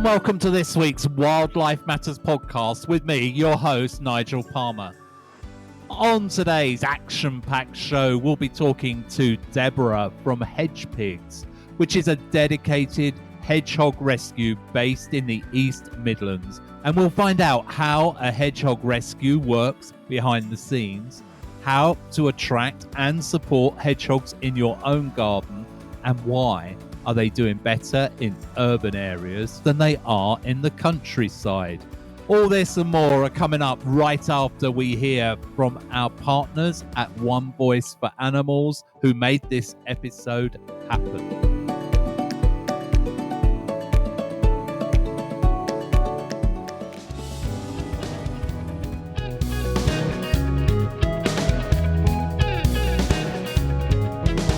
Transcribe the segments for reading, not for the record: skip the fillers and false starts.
and welcome to this week's Wildlife Matters podcast with me, your host, Nigel Palmer. On today's action-packed show, we'll be talking to Deborah from Hedgepigs, which is a dedicated hedgehog rescue based in the East Midlands. And we'll find out how a hedgehog rescue works behind the scenes, how to attract and support hedgehogs in your own garden, and why are they doing better in urban areas than they are in the countryside. All this and more are coming up right after we hear from our partners at One Voice for Animals who made this episode happen.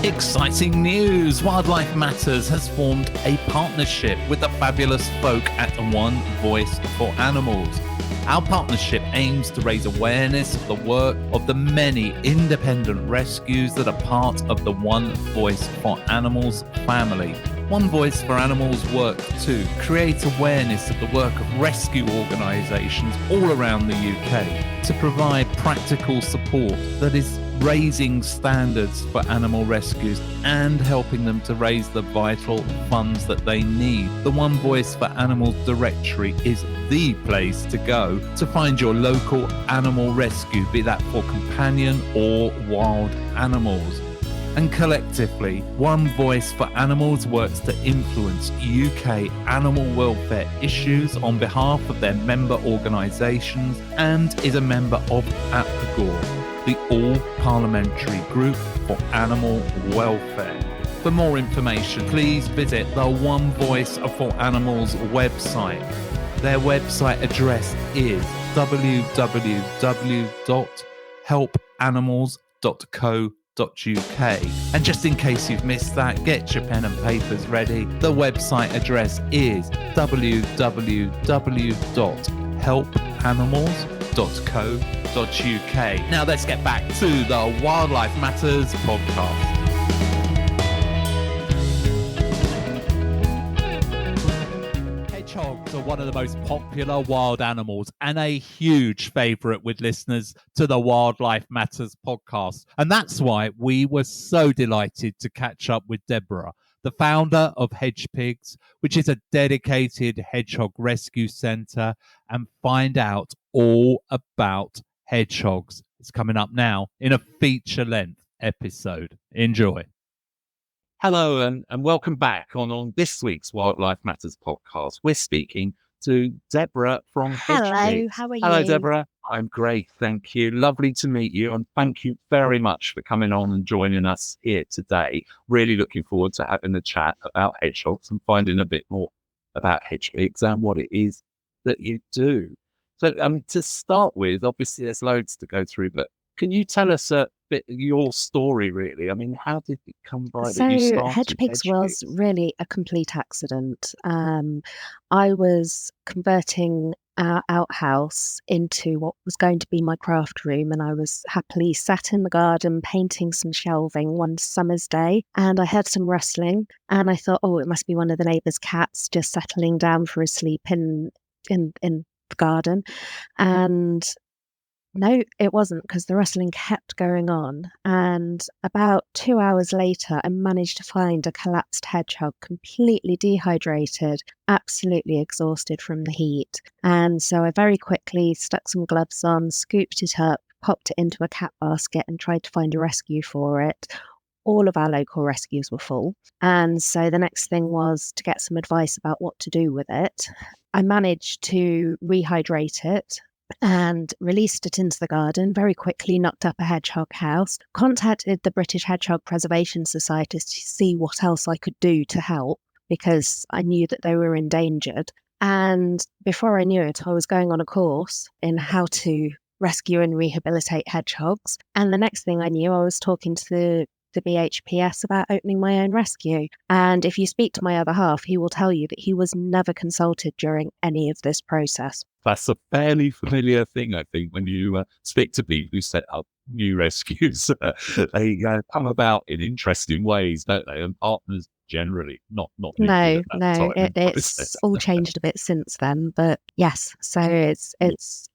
Exciting news! Wildlife Matters has formed a partnership with the fabulous folk at One Voice for Animals. Our partnership aims to raise awareness of the work of the many independent rescues that are part of the One Voice for Animals family. One Voice for Animals work to create awareness of the work of rescue organisations all around the UK to provide practical support that is raising standards for animal rescues and helping them to raise the vital funds that they need. The One Voice for Animals directory is the place to go to find your local animal rescue, be that for companion or wild animals. And collectively, One Voice for Animals works to influence UK animal welfare issues on behalf of their member organisations and is a member of APGAW, the All-Parliamentary Group for Animal Welfare. For more information, please visit the One Voice for Animals website. Their website address is www.helpanimals.co.uk. And just in case you've missed that, get your pen and papers ready. The website address is www.helpanimals.co.uk. Now let's get back to the Wildlife Matters podcast. Hedgehogs are one of the most popular wild animals and a huge favourite with listeners to the Wildlife Matters podcast. And that's why we were so delighted to catch up with Deborah, the founder of Hedgepigs, which is a dedicated hedgehog rescue centre, and find out all about hedgehogs. It's coming up now in a feature-length episode. Enjoy. Hello and welcome back on this week's Wildlife Matters podcast. We're speaking to Deborah from Hedgepigs. Hello, how are you? Hello, Deborah. I'm great, thank you. Lovely to meet you, and thank you very much for coming on and joining us here today. Really looking forward to having a chat about hedgehogs and finding a bit more about Hedgepigs and what it is that you do. So to start with, obviously there's loads to go through, but can you tell us a bit your story, really? I mean, how did it come by that you started Hedgepigs was really a complete accident. I was converting our outhouse into what was going to be my craft room, and I was happily sat in the garden painting some shelving one summer's day, and I heard some rustling, and I thought, oh, it must be one of the neighbours' cats just settling down for a sleep in the garden. And no, it wasn't, because the rustling kept going on. And about 2 hours later, I managed to find a collapsed hedgehog, completely dehydrated, absolutely exhausted from the heat. And so I very quickly stuck some gloves on, scooped it up, popped it into a cat basket and tried to find a rescue for it. All of our local rescues were full. And so the next thing was to get some advice about what to do with it. I managed to rehydrate it and released it into the garden, very quickly knocked up a hedgehog house, contacted the British Hedgehog Preservation Society to see what else I could do to help, because I knew that they were endangered. And before I knew it, I was going on a course in how to rescue and rehabilitate hedgehogs. And the next thing I knew, I was talking to the BHPS about opening my own rescue. And if you speak to my other half, he will tell you that he was never consulted during any of this process. That's a fairly familiar thing, I think, when you speak to people who set up new rescues. They come about in interesting ways, don't they? And partners generally, not needed No, at that no, time in the it's process. all changed a bit since then, but yes, so it's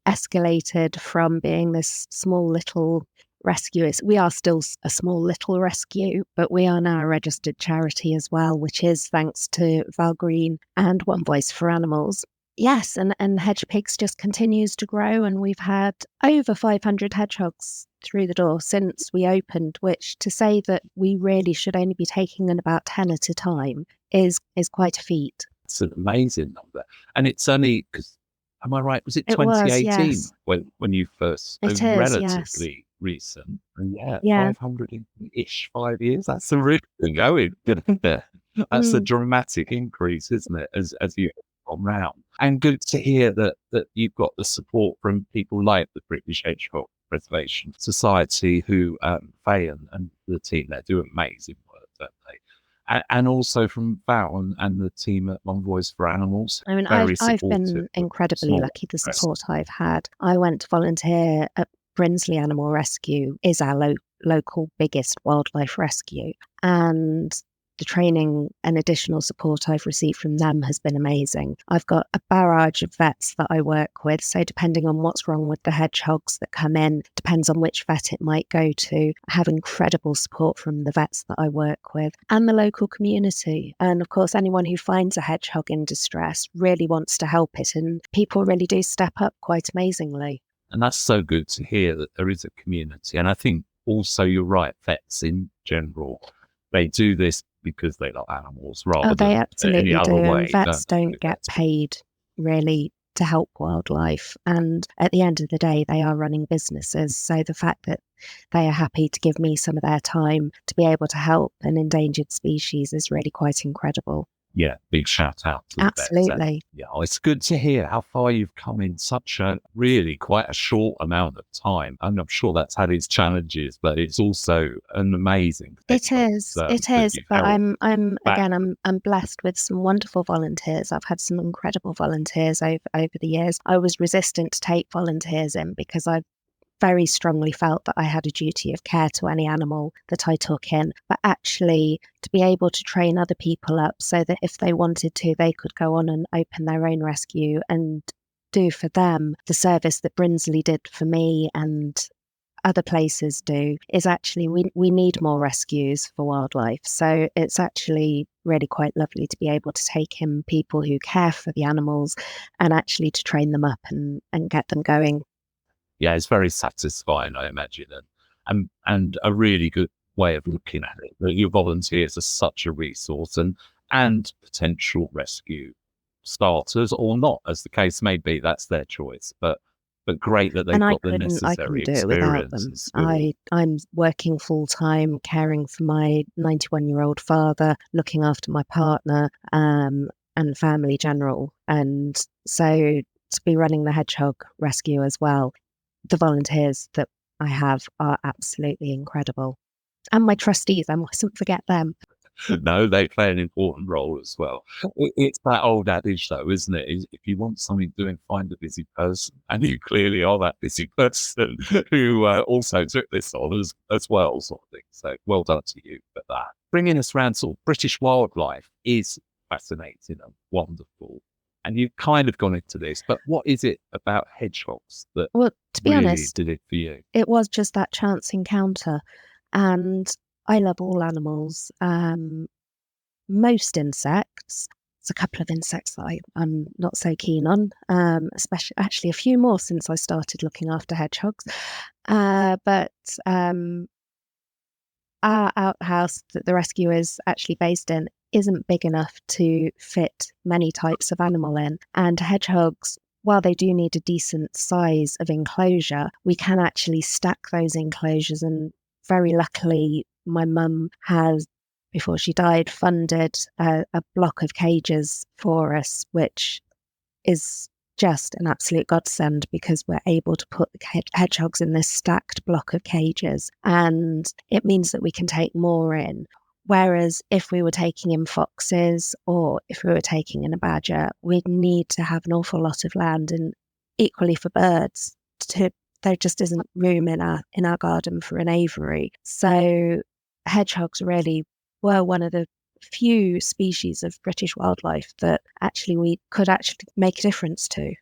escalated from being this small little rescue. We are still a small little rescue, but we are now a registered charity as well, which is thanks to Val Green and One Voice for Animals. Yes, and Hedgepigs just continues to grow, and we've had over 500 hedgehogs through the door since we opened, which, to say that we really should only be taking in about 10 at a time is quite a feat. It's an amazing number. And it's only, because, am I right, was it It was, 2018 yes. when you first, It is, relatively recent? And Yeah. 500-ish, 5 years, that's a really good going, isn't it? That's a dramatic increase, isn't it, as you gone round. And good to hear that you've got the support from people like the British Hedgehog Preservation Society, who Faye and the team there do amazing work, don't they? And also from Val and the team at One Voice for Animals. I mean, Very I've supportive been of incredibly small lucky, the press. support I've had. I went to volunteer at Brinsley Animal Rescue, is our local biggest wildlife rescue, and the training and additional support I've received from them has been amazing. I've got a barrage of vets that I work with, so depending on what's wrong with the hedgehogs that come in, depends on which vet it might go to. I have incredible support from the vets that I work with and the local community. And of course, anyone who finds a hedgehog in distress really wants to help it, and people really do step up quite amazingly. And that's so good to hear that there is a community. And I think also you're right, vets in general, they do this because they love animals rather They than absolutely any other do. way. And vets don't get paid really to help wildlife. And at the end of the day, they are running businesses. So the fact that they are happy to give me some of their time to be able to help an endangered species is really quite incredible. Yeah, big shout out to the vets. Absolutely. Yeah, it's good to hear how far you've come in such a really quite a short amount of time. And I'm sure that's had its challenges, but it's also an amazing thing. It is. But I'm blessed with some wonderful volunteers. I've had some incredible volunteers over the years. I was resistant to take volunteers in because I very strongly felt that I had a duty of care to any animal that I took in, but actually to be able to train other people up so that if they wanted to, they could go on and open their own rescue and do for them the service that Brinsley did for me and other places do, is actually we need more rescues for wildlife. So it's actually really quite lovely to be able to take in people who care for the animals and actually to train them up and get them going. Yeah, it's very satisfying, I imagine, and a really good way of looking at it. That your volunteers are such a resource and potential rescue starters or not, as the case may be. That's their choice, but great that they've got the necessary do it without them. I'm working full time, caring for my 91-year-old father, looking after my partner, and family general, and so to be running the hedgehog rescue as well. The volunteers that I have are absolutely incredible. And my trustees, I mustn't forget them. No, they play an important role as well. It's that old adage, though, isn't it? If you want something doing, find a busy person. And you clearly are that busy person who also took this on as well, sort of thing. So well done to you for that. Bringing us around sort of British wildlife is fascinating and wonderful. And you've kind of gone into this, but what is it about hedgehogs that to be really honest, did it for you? It was just that chance encounter. And I love all animals. Most insects. There's a couple of insects that I'm not so keen on, especially actually a few more since I started looking after hedgehogs. But our outhouse that the rescue is actually based in isn't big enough to fit many types of animal in. And hedgehogs, while they do need a decent size of enclosure, we can actually stack those enclosures. And very luckily, my mum has, before she died, funded a block of cages for us, which is just an absolute godsend because we're able to put the hedgehogs in this stacked block of cages, and it means that we can take more in. Whereas if we were taking in foxes or if we were taking in a badger, we'd need to have an awful lot of land, and equally for birds, there just isn't room in our garden for an aviary. So hedgehogs really were one of the few species of British wildlife that actually we could actually make a difference to.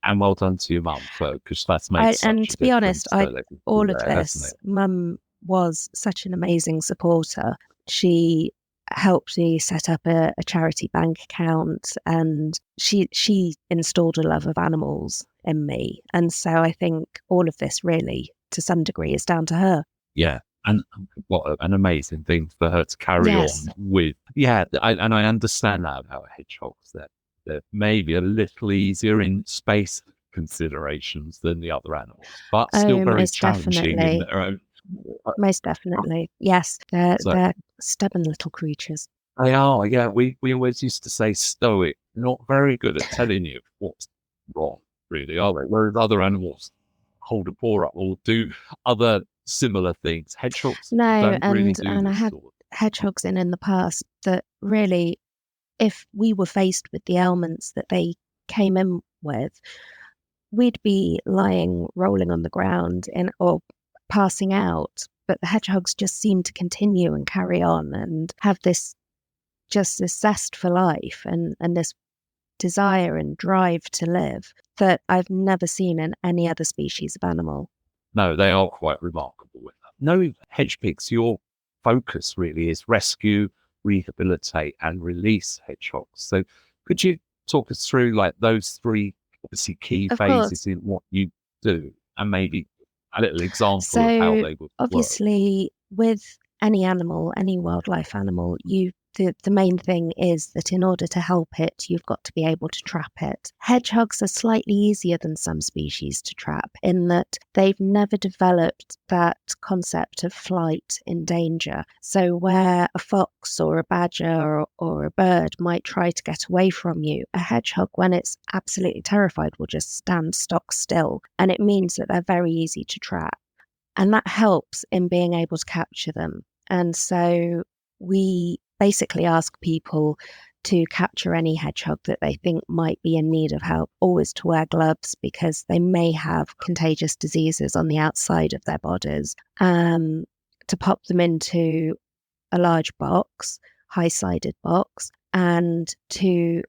And well done to your mum, because that's made such And a to be honest, difference. all of There, hasn't this, it? Mum was such an amazing supporter. She helped me set up a charity bank account, and she installed a love of animals in me. And so I think all of this really, to some degree, is down to her. Yeah. And what an amazing thing for her to carry Yes. on with. Yeah. I understand that about hedgehogs, that they're maybe a little easier in space considerations than the other animals, but still Oh, very most challenging in definitely. their own. Most definitely. Yes, So they're stubborn little creatures. they are, yeah. We always used to say stoic, not very good at telling you what's wrong, really, are they? Whereas other animals hold a paw up or do other similar things. Hedgehogs No, don't really do and I this had sort of. hedgehogs in the past that really, if we were faced with the ailments that they came in with, we'd be lying, rolling on the ground or passing out. But the hedgehogs just seem to continue and carry on and have this zest for life and this desire and drive to live that I've never seen in any other species of animal. No, they are quite remarkable with that. No, hedgepigs, your focus really is rescue, rehabilitate, and release hedgehogs. So could you talk us through like those three obviously key Of course. phases in what you do, and maybe a little example of how So they would work? obviously with any animal, any wildlife animal, the main thing is that in order to help it, you've got to be able to trap it. Hedgehogs are slightly easier than some species to trap in that they've never developed that concept of flight in danger. So where a fox or a badger or a bird might try to get away from you, a hedgehog, when it's absolutely terrified, will just stand stock still. And it means that they're very easy to trap. And that helps in being able to capture them. And so we basically ask people to capture any hedgehog that they think might be in need of help, always to wear gloves because they may have contagious diseases on the outside of their bodies, to pop them into a large box, high-sided box, and to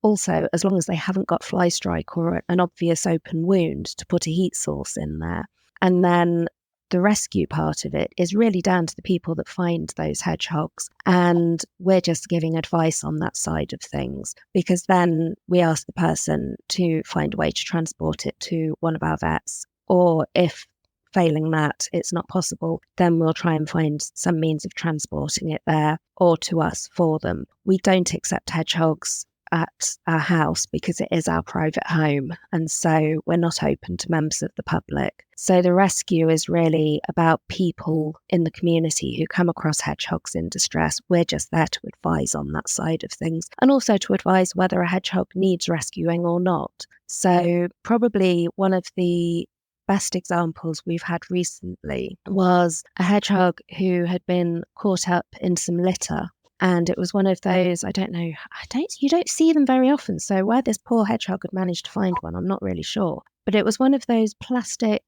also, as long as they haven't got fly strike or an obvious open wound, to put a heat source in there. And then the rescue part of it is really down to the people that find those hedgehogs. And we're just giving advice on that side of things, because then we ask the person to find a way to transport it to one of our vets. Or if failing that, it's not possible, then we'll try and find some means of transporting it there or to us for them. We don't accept hedgehogs at our house because it is our private home, and so we're not open to members of the public. So the rescue is really about people in the community who come across hedgehogs in distress. We're just there to advise on that side of things, and also to advise whether a hedgehog needs rescuing or not. So probably one of the best examples we've had recently was a hedgehog who had been caught up in some litter. And it was one of those, you don't see them very often. So where this poor hedgehog had managed to find one, I'm not really sure. But it was one of those plastic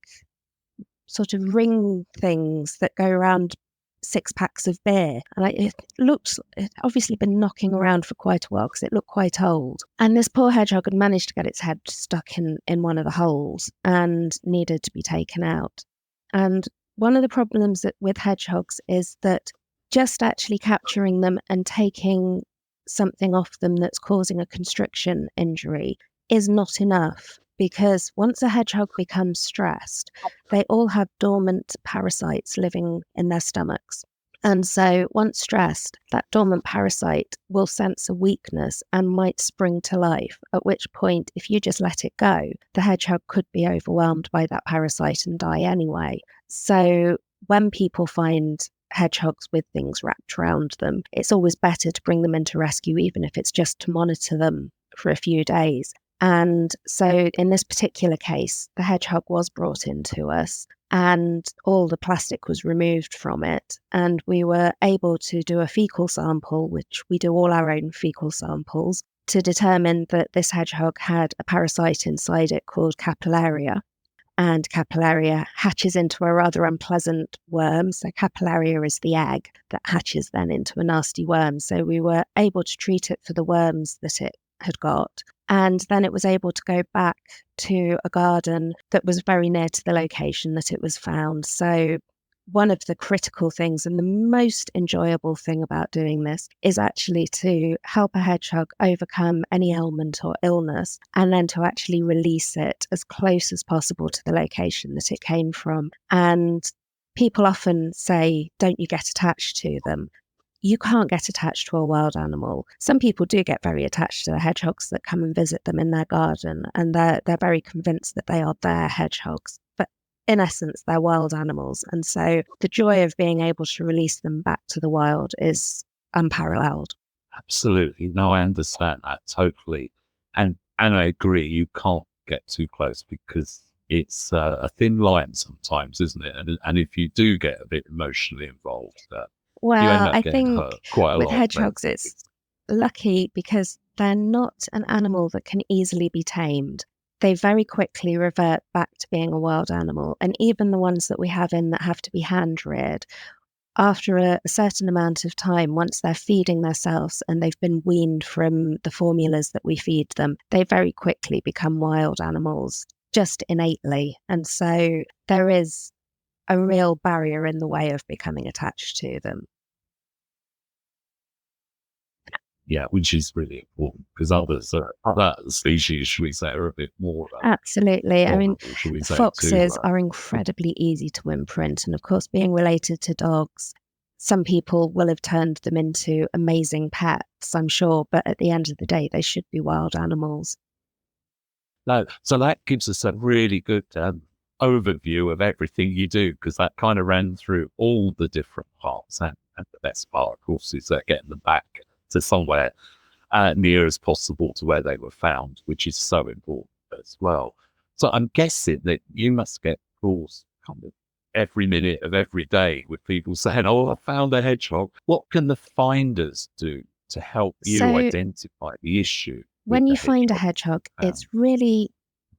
sort of ring things that go around 6 packs of beer. And it obviously been knocking around for quite a while because it looked quite old. And this poor hedgehog had managed to get its head stuck in one of the holes and needed to be taken out. And one of the problems with hedgehogs is that just actually capturing them and taking something off them that's causing a constriction injury is not enough, because once a hedgehog becomes stressed, they all have dormant parasites living in their stomachs. And so once stressed, that dormant parasite will sense a weakness and might spring to life, at which point, if you just let it go, the hedgehog could be overwhelmed by that parasite and die anyway. So when people find hedgehogs with things wrapped around them, it's always better to bring them into rescue, even if it's just to monitor them for a few days. And so in this particular case, the hedgehog was brought into us and all the plastic was removed from it. And we were able to do a fecal sample, which we do all our own fecal samples, to determine that this hedgehog had a parasite inside it called capillaria. and Capillaria hatches into a rather unpleasant worm. So Capillaria is the egg that hatches then into a nasty worm. So we were able to treat it for the worms that it had got. And then it was able to go back to a garden that was very near to the location that it was found. So one of the critical things and the most enjoyable thing about doing this is actually to help a hedgehog overcome any ailment or illness, and then to actually release it as close as possible to the location that it came from. And people often say, don't you get attached to them? You can't get attached to a wild animal. Some people do get very attached to the hedgehogs that come and visit them in their garden, and they're very convinced that they are their hedgehogs. But in essence, they're wild animals. And so the joy of being able to release them back to the wild is unparalleled. Absolutely. No, I understand that totally. And I agree, you can't get too close because it's a thin line sometimes, isn't it? And if you do get a bit emotionally involved, you end Well, up I getting think hurt quite a with lot. hedgehogs, it's lucky because they're not an animal that can easily be tamed. They very quickly revert back to being a wild animal. And even the ones that we have in that have to be hand reared, after a certain amount of time, once they're feeding themselves and they've been weaned from the formulas that we feed them, they very quickly become wild animals just innately. And so there is a real barrier in the way of becoming attached to them. Yeah, which is really important because other species, should we say, are a bit more. Absolutely. I mean, vulnerable, should we say, foxes to, are incredibly easy to imprint. And of course, being related to dogs, some people will have turned them into amazing pets, I'm sure. But at the end of the day, they should be wild animals. No, so that gives us a really good overview of everything you do, because that kind of ran through all the different parts. And the best part, of course, is getting them back to somewhere near as possible to where they were found, which is so important as well. So I'm guessing that you must get calls kind of every minute of every day with people saying, oh, I found a hedgehog. What can the finders do to help you identify the issue? When you find a hedgehog, it's really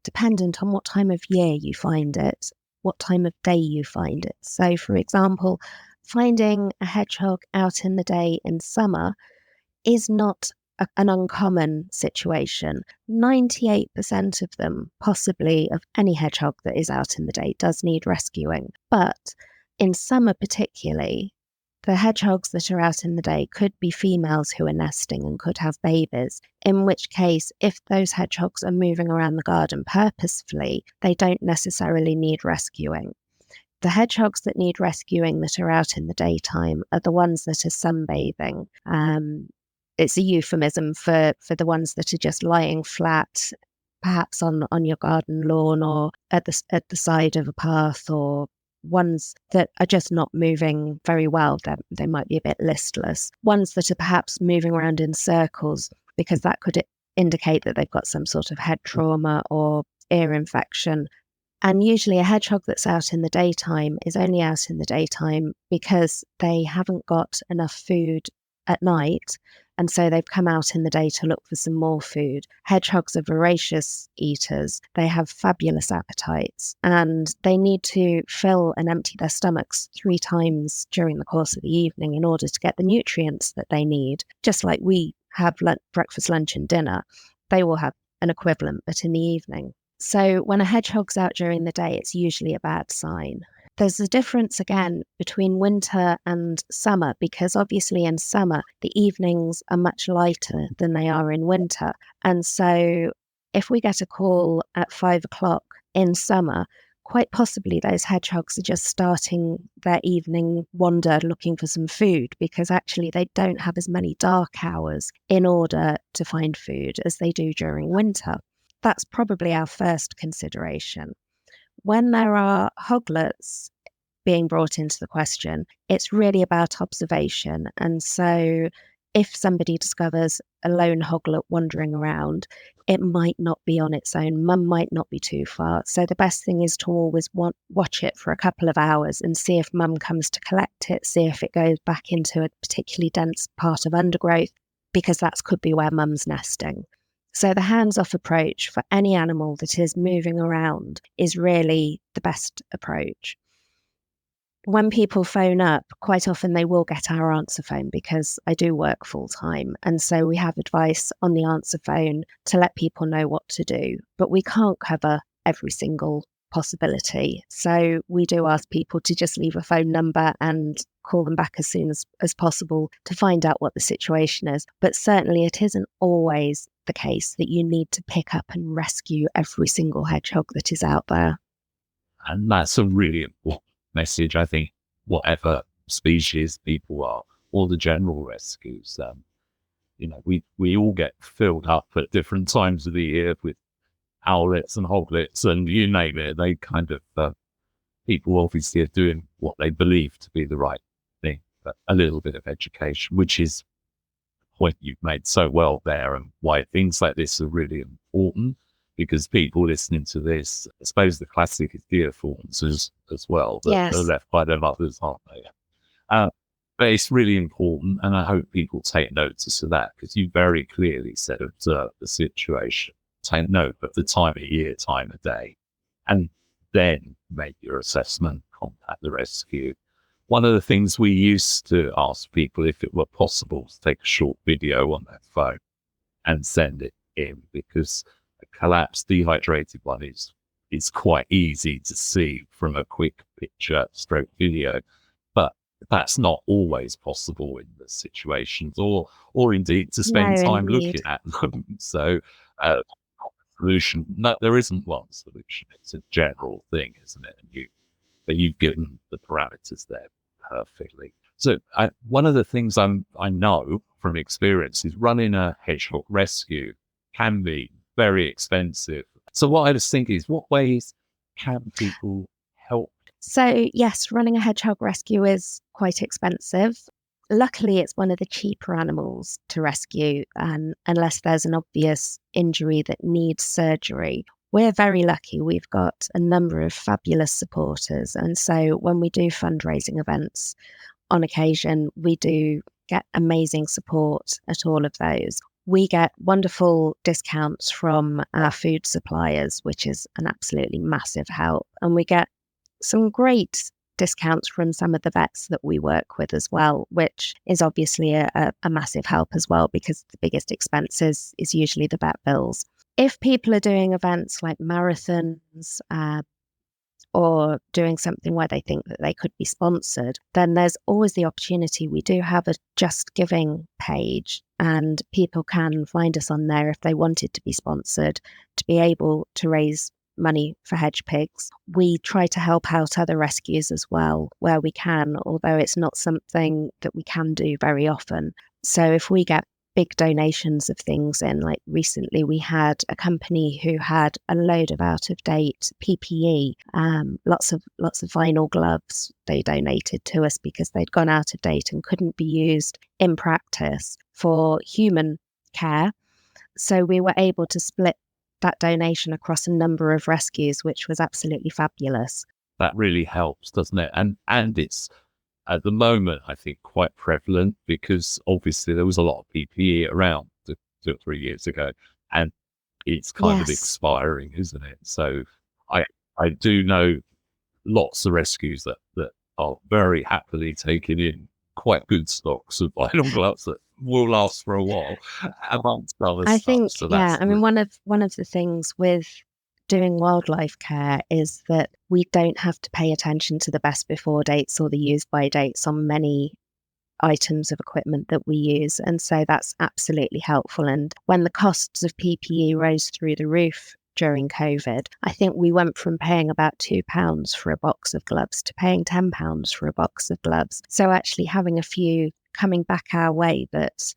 dependent on what time of year you find it, what time of day you find it. So, for example, finding a hedgehog out in the day in summer is not an uncommon situation. 98% of them, possibly of any hedgehog that is out in the day, does need rescuing. But in summer particularly, the hedgehogs that are out in the day could be females who are nesting and could have babies, in which case, if those hedgehogs are moving around the garden purposefully, they don't necessarily need rescuing. The hedgehogs that need rescuing that are out in the daytime are the ones that are sunbathing. It's a euphemism for the ones that are just lying flat, perhaps on your garden lawn or at the side of a path, or ones that are just not moving very well. They might be a bit listless. Ones that are perhaps moving around in circles, because that could indicate that they've got some sort of head trauma or ear infection. And usually a hedgehog that's out in the daytime is only out in the daytime because they haven't got enough food at night. And so they've come out in the day to look for some more food. Hedgehogs are voracious eaters. They have fabulous appetites, and they need to fill and empty their stomachs 3 times during the course of the evening in order to get the nutrients that they need. Just like we have breakfast, lunch and dinner, they will have an equivalent, but in the evening. So when a hedgehog's out during the day, it's usually a bad sign. There's a difference again between winter and summer, because obviously in summer, the evenings are much lighter than they are in winter. And so if we get a call at 5 o'clock in summer, quite possibly those hedgehogs are just starting their evening wander looking for some food, because actually they don't have as many dark hours in order to find food as they do during winter. That's probably our first consideration. When there are hoglets being brought into the question, it's really about observation. And so if somebody discovers a lone hoglet wandering around, it might not be on its own. Mum might not be too far. So the best thing is to always watch it for a couple of hours and see if mum comes to collect it, see if it goes back into a particularly dense part of undergrowth, because that could be where mum's nesting. So the hands-off approach for any animal that is moving around is really the best approach. When people phone up, quite often they will get our answer phone because I do work full time. And so we have advice on the answer phone to let people know what to do. But we can't cover every single possibility. So we do ask people to just leave a phone number and call them back as soon as possible to find out what the situation is. But certainly it isn't always the case that you need to pick up and rescue every single hedgehog that is out there. And that's a really important message, I think, whatever species people are, or the general rescues. We all get filled up at different times of the year with owlets and hoglets and you name it. They kind of, people obviously are doing what they believe to be the right thing, but a little bit of education, which is the point you've made so well there, and why things like this are really important. Because people listening to this, I suppose the classic is deer fawns as well, that Yes. are left by their mothers, aren't they? But it's really important, and I hope people take notice of that, because you very clearly said observe the situation, take note of the time of year, time of day, and then make your assessment, contact the rescue. One of the things we used to ask people, if it were possible, to take a short video on their phone and send it in, because collapsed, dehydrated one is quite easy to see from a quick picture stroke video, but that's not always possible in the situations, or indeed to spend time looking at them. So solution, no, there isn't one solution. It's a general thing, isn't it? But you've given the parameters there perfectly. So one of the things I know from experience is running a hedgehog rescue can be very expensive. So what I was thinking is, what ways can people help? So yes, running a hedgehog rescue is quite expensive. Luckily, it's one of the cheaper animals to rescue, and unless there's an obvious injury that needs surgery. We're very lucky. We've got a number of fabulous supporters. And so when we do fundraising events, on occasion, we do get amazing support at all of those. We get wonderful discounts from our food suppliers, which is an absolutely massive help. And we get some great discounts from some of the vets that we work with as well, which is obviously a massive help as well, because the biggest expense is usually the vet bills. If people are doing events like marathons, or doing something where they think that they could be sponsored, then there's always the opportunity. We do have a Just Giving page, and people can find us on there if they wanted to be sponsored, to be able to raise money for Hedgepigs. We try to help out other rescues as well where we can, although it's not something that we can do very often. So if we get big donations of things in, like recently we had a company who had a load of out-of-date PPE, lots of vinyl gloves they donated to us because they'd gone out of date and couldn't be used in practice for human care. So we were able to split that donation across a number of rescues, which was absolutely fabulous. That really helps, doesn't it? And it's at the moment, I think, quite prevalent, because obviously there was a lot of PPE around 2 or 3 years ago, and it's kind of expiring, isn't it? So I do know lots of rescues that are very happily taking in quite good stocks of vinyl gloves that will last for a while, amongst other I stuff. think, So yeah, that's I mean, one of the things with doing wildlife care is that we don't have to pay attention to the best before dates or the use by dates on many items of equipment that we use. And so that's absolutely helpful. And when the costs of PPE rose through the roof during COVID, I think we went from paying about £2 for a box of gloves to paying £10 for a box of gloves. So actually having a few coming back our way that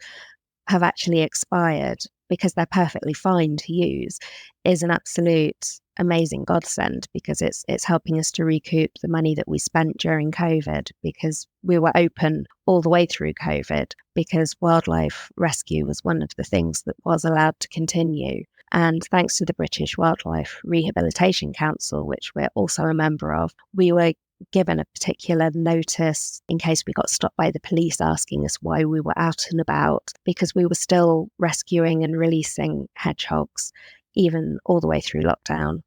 have actually expired because they're perfectly fine to use is an absolute amazing godsend, because it's helping us to recoup the money that we spent during COVID, because we were open all the way through COVID because wildlife rescue was one of the things that was allowed to continue. And thanks to the British Wildlife Rehabilitation Council, which we're also a member of, we were given a particular notice in case we got stopped by the police asking us why we were out and about, because we were still rescuing and releasing hedgehogs, even all the way through lockdown.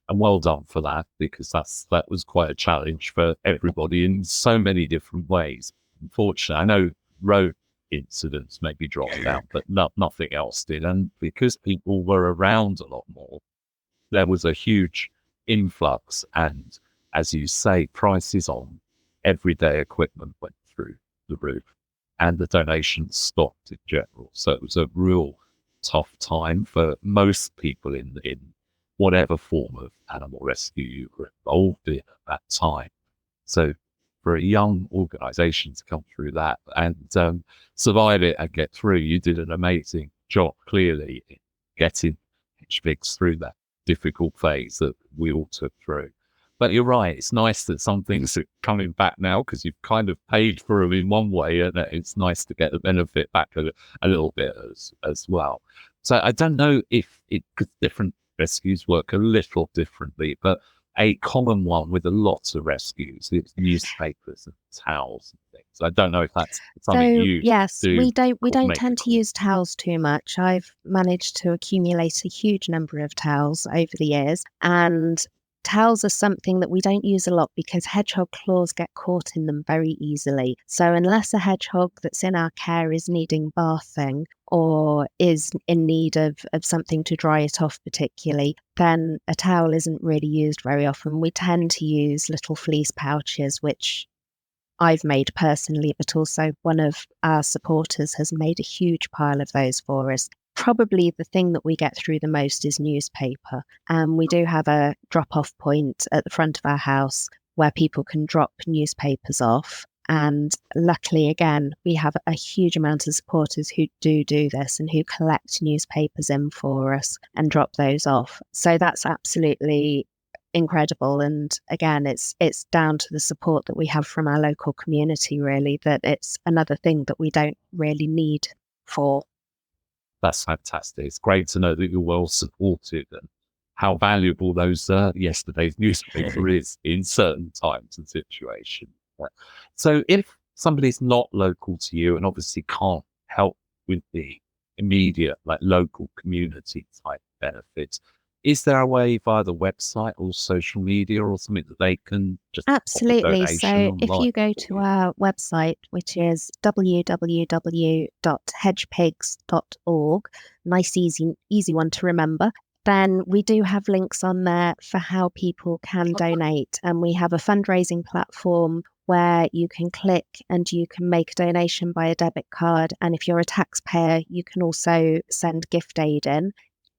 And well done for that, because that was quite a challenge for everybody in so many different ways. Unfortunately, I know road incidents maybe dropped out, but nothing else did. And because people were around a lot more, there was a huge influx. And as you say, prices on everyday equipment went through the roof, and the donations stopped in general. So it was a real tough time for most people in whatever form of animal rescue you were involved in at that time. So for a young organisation to come through that and survive it and get through, you did an amazing job, clearly, in getting Hedgepigs through that difficult phase that we all took through. But you're right, it's nice that some things are coming back now, because you've kind of paid for them in one way, and it's nice to get the benefit back a little bit as well. So I don't know if because different rescues work a little differently, but a common one with a lot of rescues is newspapers and towels and things. I don't know if that's something you yes, do. we don't tend to use towels too much. I've managed to accumulate a huge number of towels over the years, and towels are something that we don't use a lot because hedgehog claws get caught in them very easily. So unless a hedgehog that's in our care is needing bathing or is in need of something to dry it off particularly, then a towel isn't really used very often. We tend to use little fleece pouches, which I've made personally, but also one of our supporters has made a huge pile of those for us. Probably the thing that we get through the most is newspaper. We do have a drop-off point at the front of our house where people can drop newspapers off. And luckily, again, we have a huge amount of supporters who do this and who collect newspapers in for us and drop those off. So that's absolutely incredible. And again, it's down to the support that we have from our local community, really, that it's another thing that we don't really need for. That's fantastic. It's great to know that you're well supported and how valuable those yesterday's newspaper is in certain times and situations. So if somebody's not local to you and obviously can't help with the immediate, like, local community type benefits, is there a way via the website or social media or something that they can just Absolutely. So online if you go to our website, which is www.hedgepigs.org, nice, easy one to remember, then we do have links on there for how people can donate. And we have a fundraising platform where you can click and you can make a donation by a debit card. And if you're a taxpayer, you can also send gift aid in.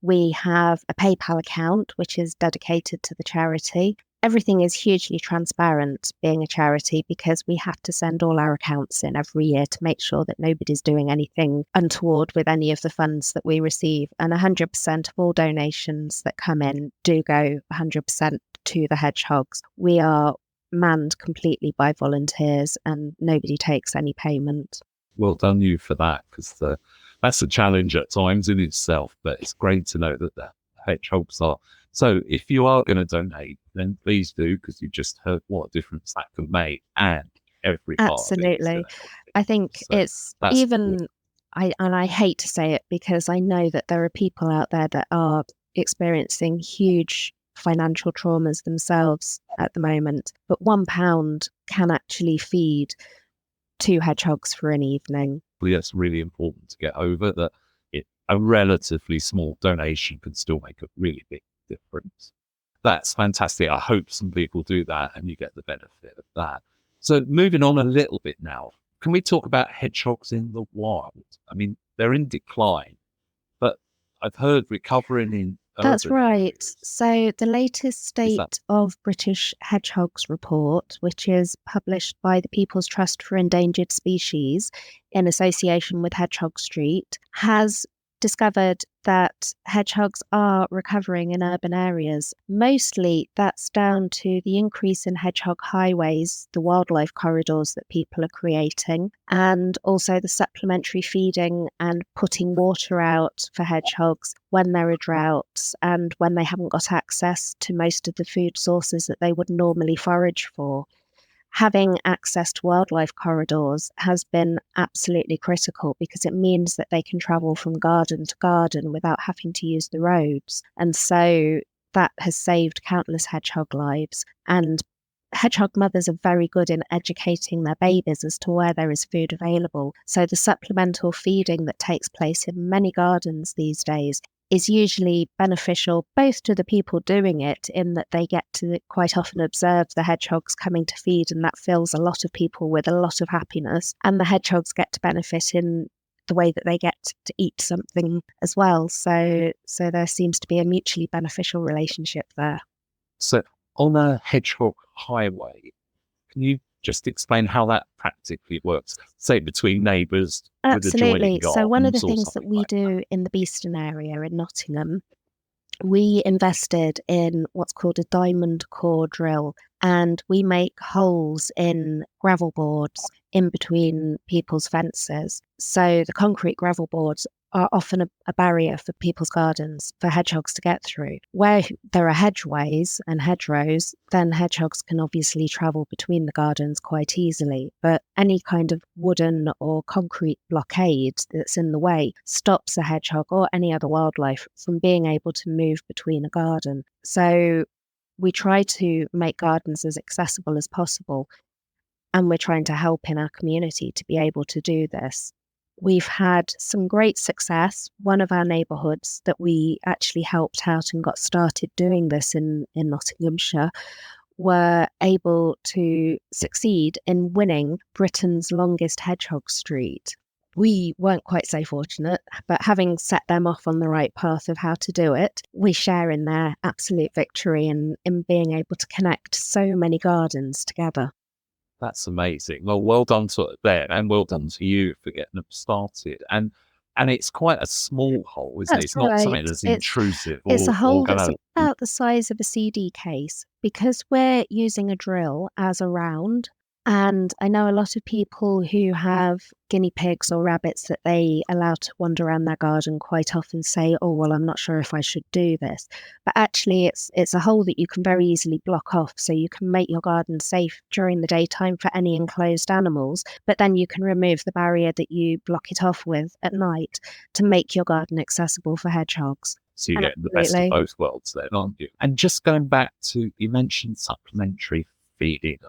We have a PayPal account, which is dedicated to the charity. Everything is hugely transparent being a charity because we have to send all our accounts in every year to make sure that nobody's doing anything untoward with any of the funds that we receive. And 100% of all donations that come in do go 100% to the hedgehogs. We are manned completely by volunteers and nobody takes any payment. Well done you for that, because that's a challenge at times in itself, but it's great to know that the hedgehogs are. So if you are going to donate, then please do, because you just heard what a difference that could make, and every part Absolutely. of it. I think So it's even, I hate to say it because I know that there are people out there that are experiencing huge financial traumas themselves at the moment, but £1 can actually feed 2 hedgehogs for an evening. That's really important to get over, that a relatively small donation can still make a really big difference. That's fantastic. I hope some people do that and you get the benefit of that. So moving on a little bit now, can we talk about hedgehogs in the wild? I mean, they're in decline, but I've heard recovering in That's urban right. areas. So the latest State of British Hedgehogs report, which is published by the People's Trust for Endangered Species in association with Hedgehog Street, has discovered that hedgehogs are recovering in urban areas. Mostly that's down to the increase in hedgehog highways, the wildlife corridors that people are creating, and also the supplementary feeding and putting water out for hedgehogs when there are droughts and when they haven't got access to most of the food sources that they would normally forage for. Having access to wildlife corridors has been absolutely critical because it means that they can travel from garden to garden without having to use the roads. And so that has saved countless hedgehog lives. And hedgehog mothers are very good in educating their babies as to where there is food available. So the supplemental feeding that takes place in many gardens these days is usually beneficial both to the people doing it, in that they get to quite often observe the hedgehogs coming to feed, and that fills a lot of people with a lot of happiness, and the hedgehogs get to benefit in the way that they get to eat something as well. So there seems to be a mutually beneficial relationship there. So on a hedgehog highway, can you just explain how that practically works, say between neighbours with adjoining Absolutely. So one of the gardens or things that something we like that? do in the Beeston area in Nottingham, we invested in what's called a diamond core drill, and we make holes in gravel boards in between people's fences. So the concrete gravel boards are often a barrier for people's gardens for hedgehogs to get through. Where there are hedgeways and hedgerows, then hedgehogs can obviously travel between the gardens quite easily. But any kind of wooden or concrete blockade that's in the way stops a hedgehog or any other wildlife from being able to move between a garden. So we try to make gardens as accessible as possible, and we're trying to help in our community to be able to do this. We've had some great success. One of our neighbourhoods that we actually helped out and got started doing this in Nottinghamshire were able to succeed in winning Britain's longest hedgehog street. We weren't quite so fortunate, but having set them off on the right path of how to do it, we share in their absolute victory in being able to connect so many gardens together. That's amazing. Well done to them, and well done to you for getting them started. And it's quite a small hole, isn't it? That's It's not something right. that's intrusive It's a or hole going that's to. about the size of a CD case, because we're using a drill as a round. And I know a lot of people who have guinea pigs or rabbits that they allow to wander around their garden quite often say, "Oh, well, I'm not sure if I should do this." But actually, it's a hole that you can very easily block off, so you can make your garden safe during the daytime for any enclosed animals, but then you can remove the barrier that you block it off with at night to make your garden accessible for hedgehogs. So you get the best of Absolutely. both worlds then, aren't you? And just going back to, you mentioned supplementary feeding.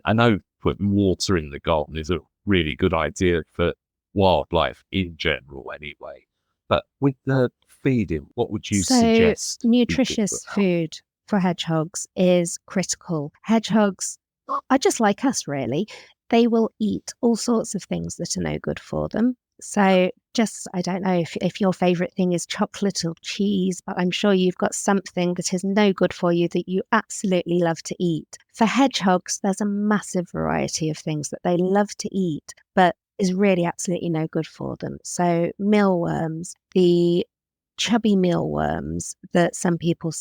I know putting water in the garden is a really good idea for wildlife in general anyway. But with the feeding, what would you So suggest people nutritious put out? food for hedgehogs is critical. Hedgehogs are just like us, really. They will eat all sorts of things that are no good for them. So just, I don't know if your favourite thing is chocolate or cheese, but I'm sure you've got something that is no good for you that you absolutely love to eat. For hedgehogs, there's a massive variety of things that they love to eat, but is really absolutely no good for them. So mealworms, the chubby mealworms that some people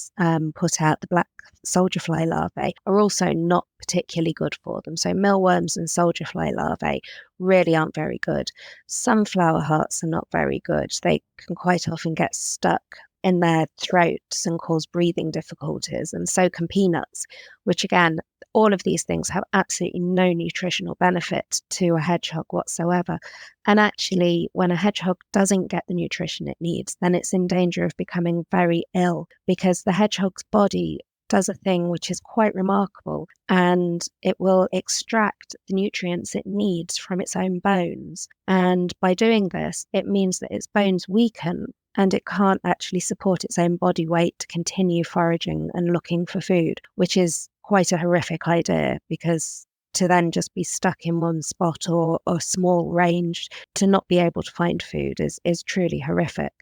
put out, the black soldier fly larvae, are also not particularly good for them. So mealworms and soldier fly larvae really aren't very good. Sunflower hearts are not very good. They can quite often get stuck in their throats and cause breathing difficulties, and so can peanuts, which again, all of these things have absolutely no nutritional benefit to a hedgehog whatsoever. And actually, when a hedgehog doesn't get the nutrition it needs, then it's in danger of becoming very ill, because the hedgehog's body does a thing which is quite remarkable, and it will extract the nutrients it needs from its own bones. And by doing this, it means that its bones weaken and it can't actually support its own body weight to continue foraging and looking for food, which is quite a horrific idea, because to then just be stuck in one spot or small range to not be able to find food is truly horrific.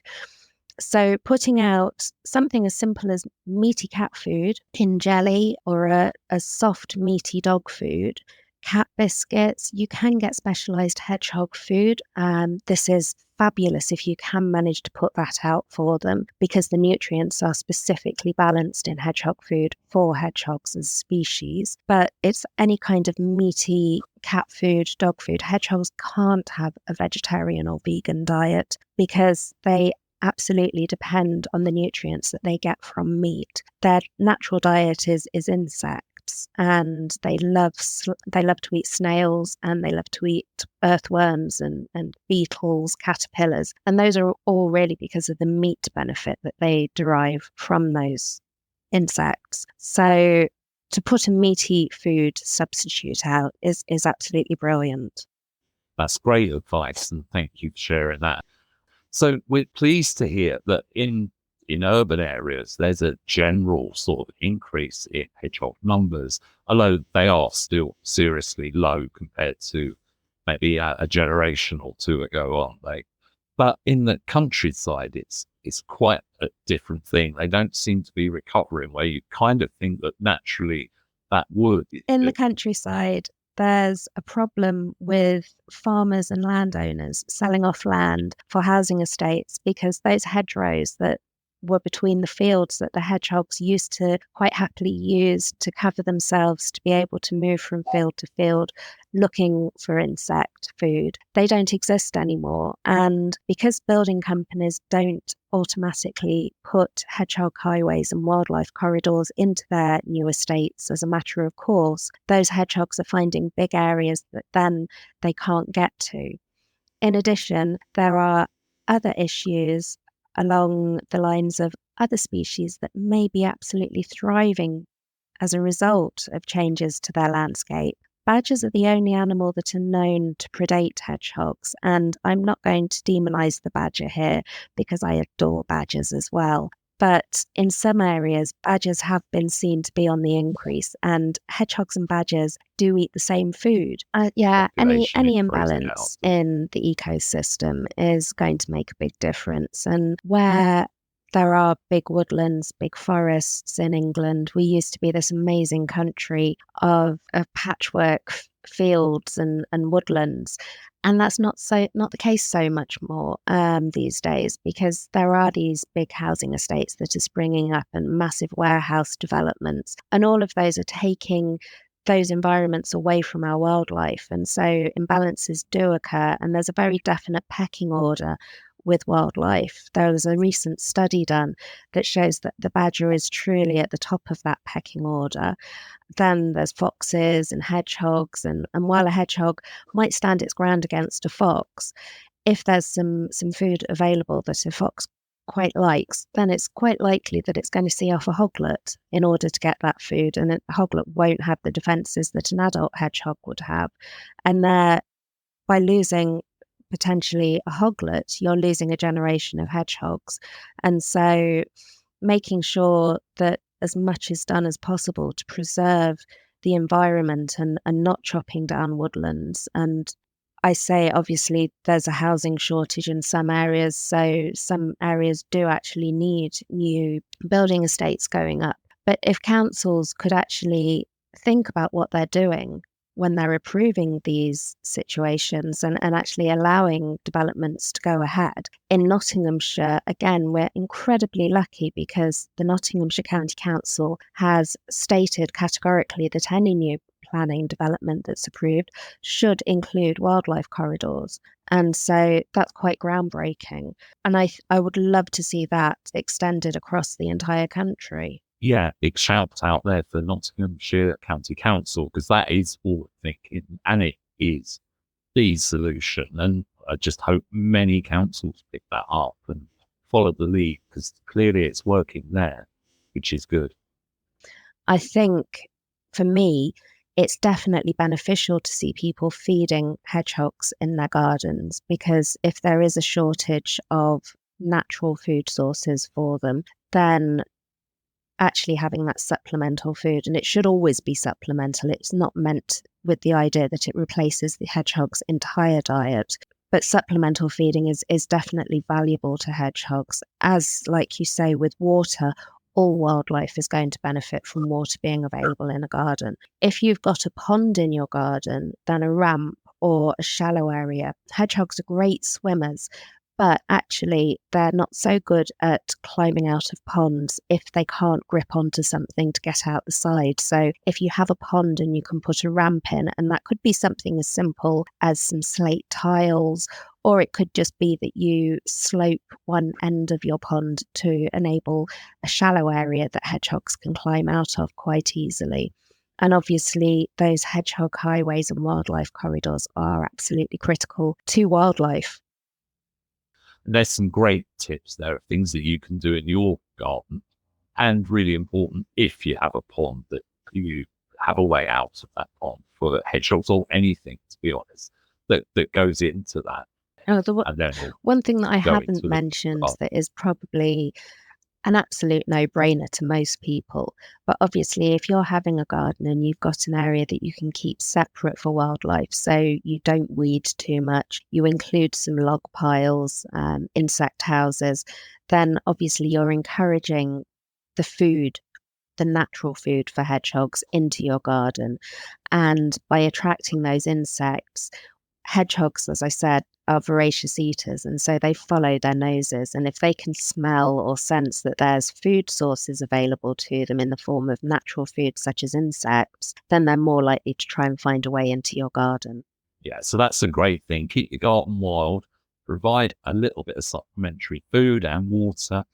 So putting out something as simple as meaty cat food in jelly or a soft meaty dog food cat biscuits. You can get specialised hedgehog food. This is fabulous if you can manage to put that out for them, because the nutrients are specifically balanced in hedgehog food for hedgehogs as species. But it's any kind of meaty cat food, dog food. Hedgehogs can't have a vegetarian or vegan diet because they absolutely depend on the nutrients that they get from meat. Their natural diet is insects, and they love to eat snails, and they love to eat earthworms and beetles, caterpillars, and those are all really because of the meat benefit that they derive from those insects. So to put a meaty food substitute out is absolutely brilliant. That's great advice, and thank you for sharing that. So we're pleased to hear that in urban areas, there's a general sort of increase in hedgehog numbers, although they are still seriously low compared to maybe a generation or two ago, aren't they? But in the countryside, it's quite a different thing. They don't seem to be recovering where you kind of think that naturally that would. In the countryside, there's a problem with farmers and landowners selling off land for housing estates, because those hedgerows that were between the fields that the hedgehogs used to quite happily use to cover themselves to be able to move from field to field looking for insect food, they don't exist anymore. And because building companies don't automatically put hedgehog highways and wildlife corridors into their new estates as a matter of course, those hedgehogs are finding big areas that then they can't get to. In addition, there are other issues along the lines of other species that may be absolutely thriving as a result of changes to their landscape. Badgers are the only animal that are known to predate hedgehogs, and I'm not going to demonise the badger here because I adore badgers as well. But in some areas, badgers have been seen to be on the increase, and hedgehogs and badgers do eat the same food. Any imbalance in the ecosystem is going to make a big difference. And where there are big woodlands, big forests in England, we used to be this amazing country of patchwork fields and woodlands. And that's not the case so much more these days, because there are these big housing estates that are springing up and massive warehouse developments. And all of those are taking those environments away from our wildlife. And so imbalances do occur, and there's a very definite pecking order with wildlife. There was a recent study done that shows that the badger is truly at the top of that pecking order. Then there's foxes and hedgehogs, and while a hedgehog might stand its ground against a fox, if there's some food available that a fox quite likes, then it's quite likely that it's going to see off a hoglet in order to get that food, and a hoglet won't have the defences that an adult hedgehog would have. And there, by losing potentially a hoglet, you're losing a generation of hedgehogs. And so making sure that as much is done as possible to preserve the environment and not chopping down woodlands. And I say, obviously, there's a housing shortage in some areas, so some areas do actually need new building estates going up. But if councils could actually think about what they're doing when they're approving these situations and actually allowing developments to go ahead. In Nottinghamshire, again, we're incredibly lucky because the Nottinghamshire County Council has stated categorically that any new planning development that's approved should include wildlife corridors. And so that's quite groundbreaking. And I would love to see that extended across the entire country. Yeah, big shout out there for Nottinghamshire County Council, because that is forward thinking and it is the solution. And I just hope many councils pick that up and follow the lead, because clearly it's working there, which is good. I think for me, it's definitely beneficial to see people feeding hedgehogs in their gardens, because if there is a shortage of natural food sources for them, then actually having that supplemental food, and it should always be supplemental. It's not meant with the idea that it replaces the hedgehog's entire diet, but supplemental feeding is definitely valuable to hedgehogs. As, like you say, with water, all wildlife is going to benefit from water being available in a garden. If you've got a pond in your garden, then a ramp or a shallow area. Hedgehogs are great swimmers, but actually they're not so good at climbing out of ponds if they can't grip onto something to get out the side. So if you have a pond and you can put a ramp in, and that could be something as simple as some slate tiles, or it could just be that you slope one end of your pond to enable a shallow area that hedgehogs can climb out of quite easily. And obviously, those hedgehog highways and wildlife corridors are absolutely critical to wildlife. And there's some great tips there of things that you can do in your garden, and really important if you have a pond, that you have a way out of that pond for the hedgehogs or anything, to be honest, that goes into that. Oh, And then one thing that I go haven't into the mentioned garden. that is probably an absolute no-brainer to most people, but obviously if you're having a garden and you've got an area that you can keep separate for wildlife, so you don't weed too much, you include some log piles, insect houses, then obviously you're encouraging the natural food for hedgehogs into your garden. And by attracting those insects, hedgehogs, as I said, are voracious eaters, and so they follow their noses. And if they can smell or sense that there's food sources available to them in the form of natural food, such as insects, then they're more likely to try and find a way into your garden. Yeah, so that's a great thing. Keep your garden wild, provide a little bit of supplementary food and water,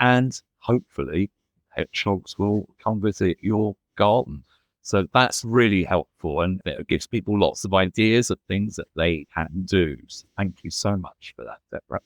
and hopefully hedgehogs will come visit your garden. So that's really helpful, and it gives people lots of ideas of things that they can do. So thank you so much for that, Deborah.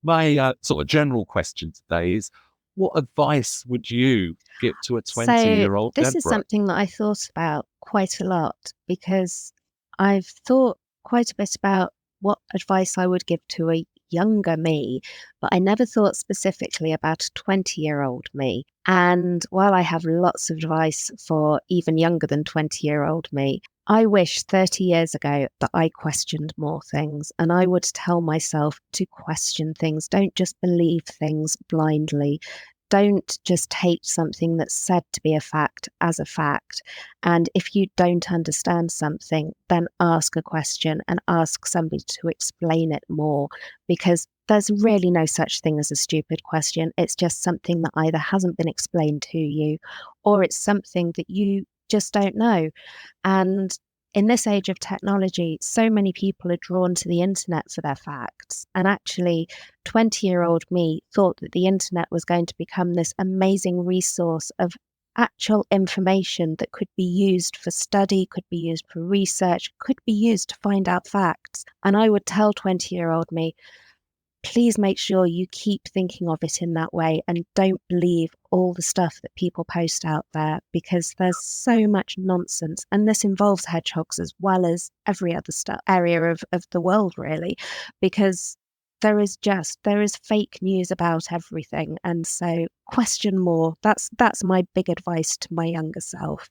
My sort of general question today is, what advice would you give to a So 20-year-old this is Deborah? something that I thought about quite a lot, because I've thought quite a bit about what advice I would give to a younger me, but I never thought specifically about a 20-year-old me. And while I have lots of advice for even younger than 20-year-old me, I wish 30 years ago that I questioned more things, and I would tell myself to question things. Don't just believe things blindly. Don't just take something that's said to be a fact as a fact. And if you don't understand something, then ask a question and ask somebody to explain it more, because there's really no such thing as a stupid question. It's just something that either hasn't been explained to you, or it's something that you just don't know. And in this age of technology, so many people are drawn to the internet for their facts. And actually, 20-year-old me thought that the internet was going to become this amazing resource of actual information that could be used for study, could be used for research, could be used to find out facts. And I would tell 20-year-old me, please make sure you keep thinking of it in that way and don't believe all the stuff that people post out there, because there's so much nonsense. And this involves hedgehogs as well as every other area of the world, really, because there is fake news about everything. And so question more. That's my big advice to my younger self.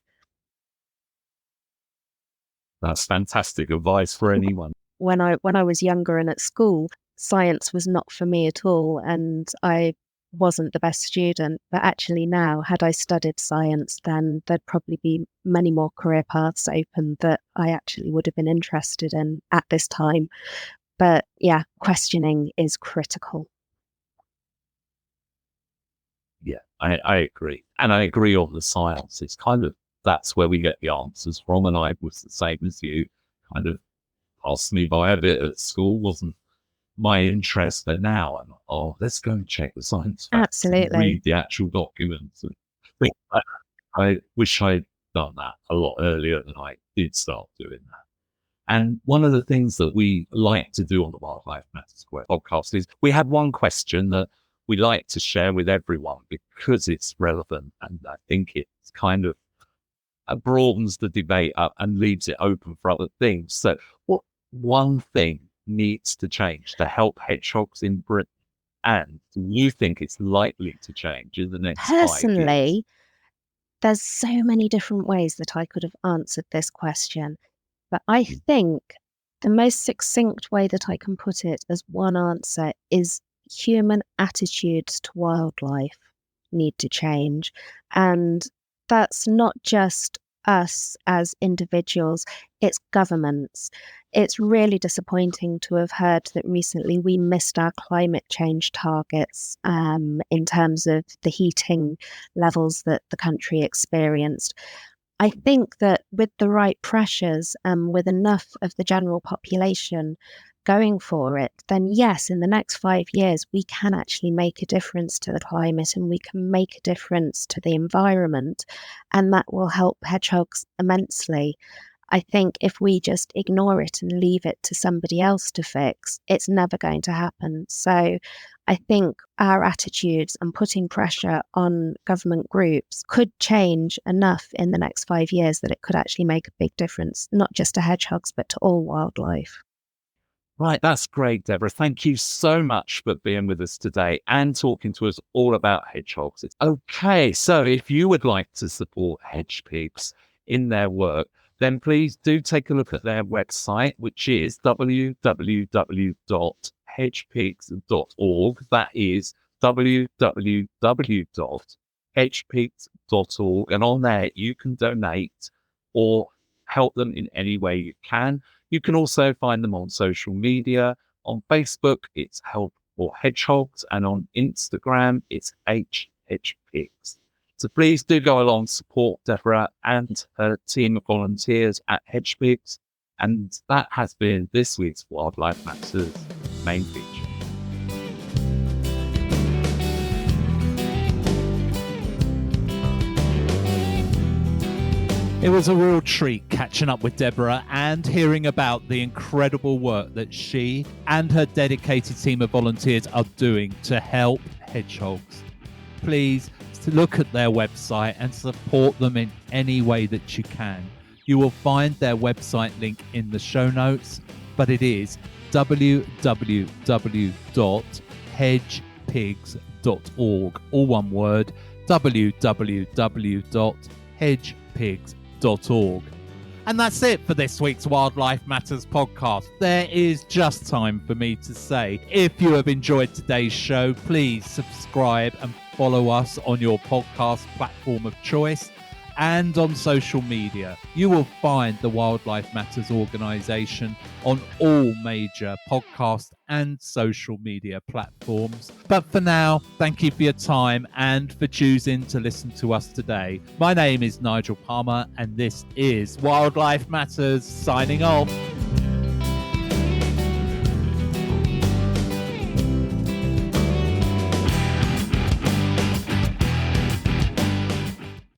That's fantastic advice for anyone. When I was younger and at school, science was not for me at all, and I wasn't the best student. But actually now, had I studied science, then there'd probably be many more career paths open that I actually would have been interested in at this time. But yeah, questioning is critical. Yeah, I agree. And I agree on the science. It's kind of, that's where we get the answers from. And I was the same as you, kind of passed me by a bit at school, wasn't my interest. But now I'm, oh, let's go and check the science facts and Absolutely. read the actual documents. And I wish I'd done that a lot earlier than I did start doing that. And one of the things that we like to do on the Wildlife Matters Square podcast is we have one question that we like to share with everyone because it's relevant. And I think it's kind of broadens the debate up and leaves it open for other things. So what one thing needs to change to help hedgehogs in Britain? And do you think it's likely to change in the next 5 years? Personally, there's so many different ways that I could have answered this question. But I think the most succinct way that I can put it as one answer is human attitudes to wildlife. need to change. And that's not just us as individuals, it's governments. It's really disappointing to have heard that recently we missed our climate change targets in terms of the heating levels that the country experienced. I think that with the right pressures and with enough of the general population going for it, then yes, in the next 5 years, we can actually make a difference to the climate and we can make a difference to the environment. And that will help hedgehogs immensely. I think if we just ignore it and leave it to somebody else to fix, it's never going to happen. So I think our attitudes and putting pressure on government groups could change enough in the next 5 years that it could actually make a big difference, not just to hedgehogs, but to all wildlife. Right, that's great, Deborah. Thank you so much for being with us today and talking to us all about hedgehogs. Okay, so if you would like to support Hedgepigs in their work, then please do take a look at their website, which is www.hedgepigs.org. That is www.hedgepigs.org. And on there, you can donate or help them in any way you can. You can also find them on social media. On Facebook, it's Help for Hedgehogs, and on Instagram, it's Hedgepigs. So please do go along, support Deborah and her team of volunteers at Hedgepigs. And that has been this week's Wildlife Matters main feature. It was a real treat catching up with Deborah and hearing about the incredible work that she and her dedicated team of volunteers are doing to help hedgehogs. Please look at their website and support them in any way that you can. You will find their website link in the show notes, but it is www.hedgepigs.org, all one word, www.hedgepigs.org. And that's it for this week's Wildlife Matters podcast. There is just time for me to say, if you have enjoyed today's show, please subscribe and follow us on your podcast platform of choice and on social media. You will find the Wildlife Matters organisation on all major podcast and social media platforms. But for now, thank you for your time and for choosing to listen to us today. My name is Nigel Palmer and this is Wildlife Matters signing off.